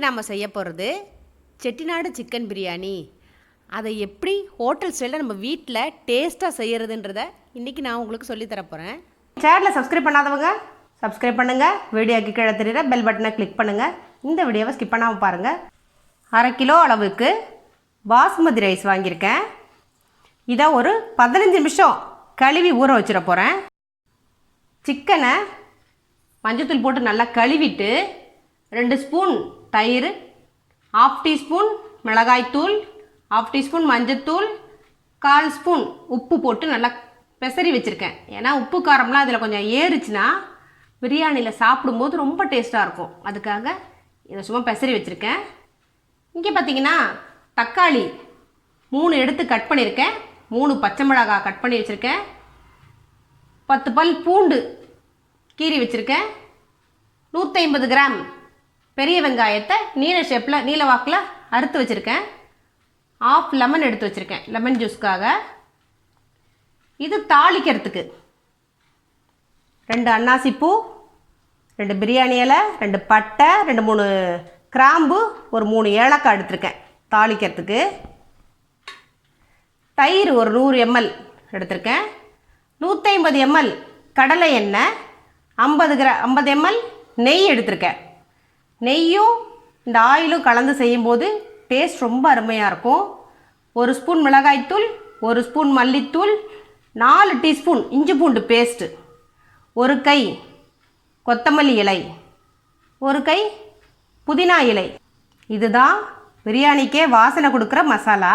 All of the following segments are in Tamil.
நாம் செய்ய போகிறது செட்டிநாடு சிக்கன் பிரியாணி. அதை எப்படி ஹோட்டல் ஸ்டைலில் நம்ம வீட்டில் டேஸ்ட்டாக செய்கிறதுன்றத இன்றைக்கி நான் உங்களுக்கு சொல்லித்தரப்போகிறேன். சேனலில் சப்ஸ்கிரைப் பண்ணாதவங்க சப்ஸ்கிரைப் பண்ணுங்கள். வீடியோக்கு கீழே தெரியுற பெல் பட்டனை கிளிக் பண்ணுங்கள். இந்த வீடியோவை ஸ்கிப் பண்ணாமல் பாருங்கள். 1/2 கிலோ அளவுக்கு பாஸ்மதி ரைஸ் வாங்கியிருக்கேன். இதை ஒரு 15 நிமிஷம் கழுவி ஊற வச்சிட போகிறேன். சிக்கனை மஞ்சத்தூள் போட்டு நல்லா கழுவிட்டு 2 ஸ்பூன் தயிர், 1/2 டீஸ்பூன் மிளகாய்த்தூள், 1/2 டீஸ்பூன் மஞ்சத்தூள், 1/4 ஸ்பூன் உப்பு போட்டு நல்லா பெசரி வச்சுருக்கேன். ஏன்னா உப்பு காரம்லாம் அதில் கொஞ்சம் ஏறுச்சுன்னா பிரியாணியில் சாப்பிடும்போது ரொம்ப டேஸ்ட்டாக இருக்கும். அதுக்காக இதை சும்மா பெசரி வச்சுருக்கேன். இங்கே பார்த்தீங்கன்னா தக்காளி 3 எடுத்து கட் பண்ணியிருக்கேன். 3 பச்சை மிளகாய் கட் பண்ணி வச்சுருக்கேன். 10 பல் பூண்டு கீறி வச்சுருக்கேன். 150 கிராம் பெரிய வெங்காயத்தை நீல வாக்கில் அறுத்து வச்சுருக்கேன். 1/2 லெமன் எடுத்து வச்சுருக்கேன் லெமன் ஜூஸ்க்காக. இது தாளிக்கிறதுக்கு 2 அன்னாசி பூ, 2 பிரியாணி இலை, 2 பட்டை, 2-3 கிராம்பு, ஒரு 3 ஏலக்காய் எடுத்துருக்கேன் தாளிக்கிறதுக்கு. தயிர் ஒரு 100 ml எடுத்திருக்கேன். 150 ml கடலை எண்ணெய், 50 ml நெய் எடுத்திருக்கேன். நெய்யும் இந்த ஆயிலும் கலந்து செய்யும்போது டேஸ்ட் ரொம்ப அருமையாக இருக்கும். 1 ஸ்பூன் மிளகாய்த்தூள், 1 ஸ்பூன் மல்லித்தூள், 4 டீஸ்பூன் இஞ்சி பூண்டு பேஸ்ட்டு, 1 கை கொத்தமல்லி இலை, 1 கை புதினா இலை. இதுதான் பிரியாணிக்கே வாசனை கொடுக்குற மசாலா.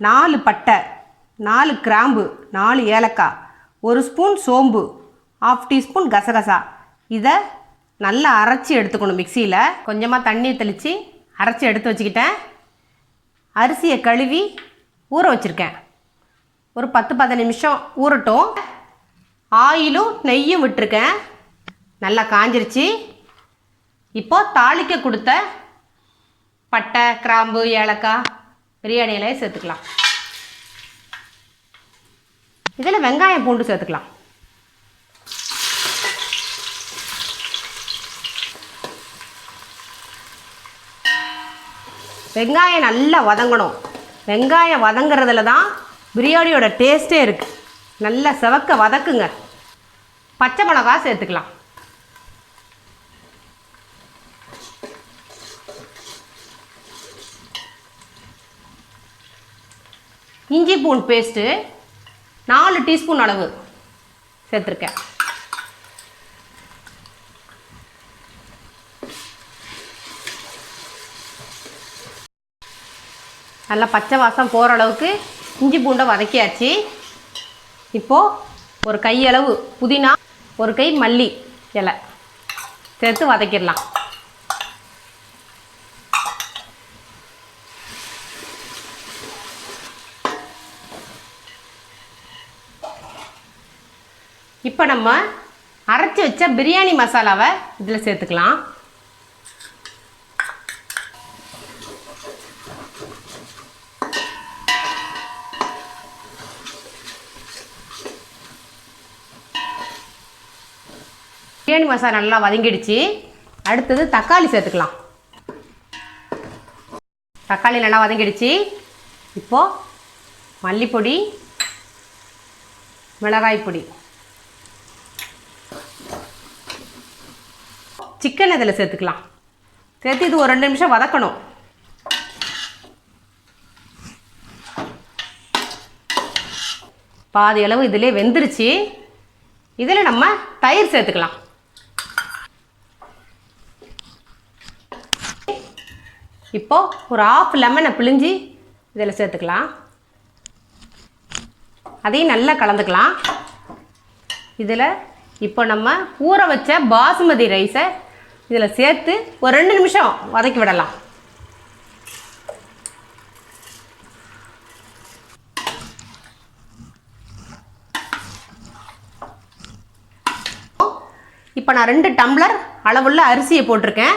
4 பட்டை, 4 கிராம்பு, 4 ஏலக்காய், 1 ஸ்பூன் சோம்பு, 1/2 டீஸ்பூன் கசகசா. இதை நல்லா அரைச்சி எடுத்துக்கணும். மிக்சியில் கொஞ்சமாக தண்ணி தெளித்து அரைச்சி எடுத்து வச்சுக்கிட்டேன். அரிசியை கழுவி ஊற வச்சுருக்கேன். ஒரு 10-15 நிமிஷம் ஊறட்டும். ஆயிலும் நெய்யும் விட்டுருக்கேன். நல்லா காஞ்சிருச்சு. இப்போது தாளிக்க கொடுத்த பட்டை, கிராம்பு, ஏலக்காய், பிரியாணி இலையை சேர்த்துக்கலாம். இதில் வெங்காயம் பூண்டு சேர்த்துக்கலாம். வெங்காயம் நல்லா வதங்கணும். வெங்காயம் வதங்கிறதுல தான் பிரியாணியோட டேஸ்ட்டே இருக்குது. நல்லா செவக்க வதக்குங்க. பச்சை மிளகாய் சேர்த்துக்கலாம். இஞ்சி பூண்டு பேஸ்ட்டு 4 டீஸ்பூன் அளவு சேர்த்துருக்கேன். நல்லா பச்சை வாசம் போகிற அளவுக்கு இஞ்சி பூண்டை வதக்கியாச்சு. இப்போது ஒரு கையளவு புதினா, 1 கை மல்லி இலை சேர்த்து வதக்கிடலாம். இப்போ நம்ம அரைச்சி வச்ச பிரியாணி மசாலாவை இதில் சேர்த்துக்கலாம். பிரியாணி மசாலா நல்லா வதங்கிடுச்சு. அடுத்தது தக்காளி சேர்த்துக்கலாம். தக்காளி நல்லா வதங்கிடுச்சு. இப்போது மல்லிப்பொடி, மிளகாய் பொடி, சிக்கன் இதில் சேர்த்துக்கலாம். சேர்த்து இது ஒரு 2 நிமிஷம் வதக்கணும். பாதி அளவு இதிலே வெந்துருச்சு. இதில் நம்ம தயிர் சேர்த்துக்கலாம். இப்போது ஒரு 1/2 லெமனை பிழிஞ்சி இதில் சேர்த்துக்கலாம். அதையும் நல்லா கலந்துக்கலாம். இதில் இப்போ நம்ம ஊற வச்ச பாசுமதி ரைஸை இதில் சேர்த்து ஒரு 2 நிமிஷம் வதக்கி விடலாம். இப்போ நான் 2 டம்ளர் அளவுள்ள அரிசியை போட்டிருக்கேன்.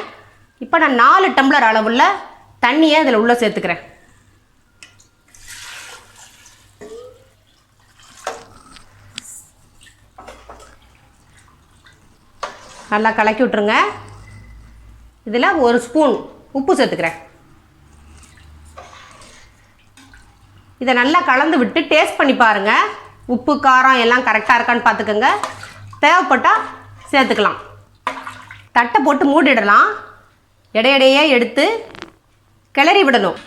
இப்போ நான் 4 டம்ளர் அளவுள்ள தண்ணியை இதில் உள்ளே சேர்த்துக்கிறேன். நல்லா கலக்கி விட்டுருங்க. இதில் 1 ஸ்பூன் உப்பு சேர்த்துக்கிறேன். இதை நல்லா கலந்து விட்டு டேஸ்ட் பண்ணி பாருங்கள். உப்பு காரம் எல்லாம் கரெக்டாக இருக்கான்னு பார்த்துக்கோங்க. தேவைப்பட்டால் சேர்த்துக்கலாம். தட்டை போட்டு மூடிடலாம். இடையிடையே எடுத்து கிளறி விடணும்.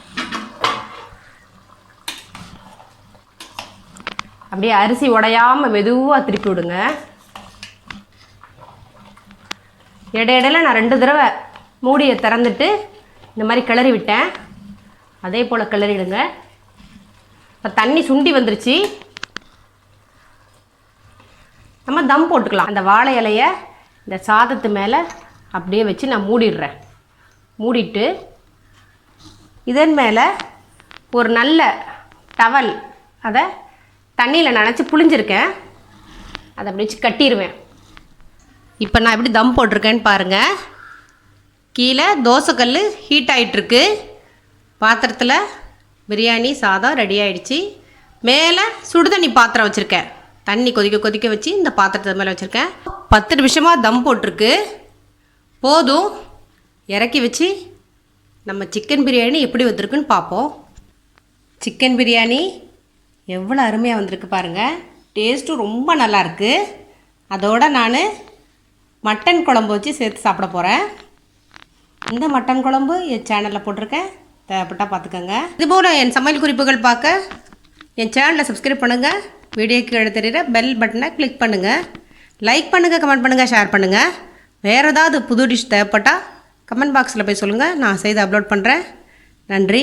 அப்படியே அரிசி உடையாமல் மெதுவாக திருப்பி விடுங்க. இடையிடையில் நான் 2 தடவை மூடியை திறந்துட்டு இந்த மாதிரி கிளறி விட்டேன். அதே போல் கிளறிடுங்க. இப்போ தண்ணி சுண்டி வந்துருச்சு. நம்ம தம் போட்டுக்கலாம். அந்த வாழை இலையை இந்த சாதத்து மேலே அப்படியே வச்சு நான் மூடிடுறேன். மூடிட்டு இதன் மேலே ஒரு நல்ல டவல் அதை தண்ணியில் நனைச்சி புழிஞ்சிருக்கேன். அதை அப்படி வச்சு கட்டிடுவேன். இப்போ நான் எப்படி தம் போட்டிருக்கேன்னு பாருங்கள். கீழே தோசைக்கல் ஹீட் ஆகிட்டுருக்கு. பாத்திரத்தில் பிரியாணி சாதம் ரெடி ஆகிடுச்சு. மேலே சுடுதண்ணி பாத்திரம் வச்சுருக்கேன். தண்ணி கொதிக்க கொதிக்க வச்சு இந்த பாத்திரத்து மேலே வச்சுருக்கேன். 10 நிமிஷமாக தம் போட்டிருக்கு. போதும். இறக்கி வச்சு நம்ம சிக்கன் பிரியாணி எப்படி வந்திருக்குன்னு பார்ப்போம். சிக்கன் பிரியாணி எவ்வளோ அருமையாக வந்திருக்கு பாருங்கள். டேஸ்ட்டும் ரொம்ப நல்லாயிருக்கு. அதோடு நான் மட்டன் குழம்பு வச்சு சேர்த்து சாப்பிட போகிறேன். இந்த மட்டன் குழம்பு என் சேனலில் போட்டிருக்கேன். தேவைப்பட்டால் பார்த்துக்கோங்க. இதுபோல் என் சமையல் குறிப்புகள் பார்க்க என் சேனலை சப்ஸ்கிரைப் பண்ணுங்கள். வீடியோக்கு கீழே தெரிகிற பெல் பட்டனை கிளிக் பண்ணுங்கள். லைக் பண்ணுங்கள், கமெண்ட் பண்ணுங்கள், ஷேர் பண்ணுங்கள். வேறு ஏதாவது புது டிஷ் தேவைப்பட்டால் கமெண்ட் பாக்ஸில் போய் சொல்லுங்கள். நான் செய்து அப்லோட் பண்ணுறேன். நன்றி.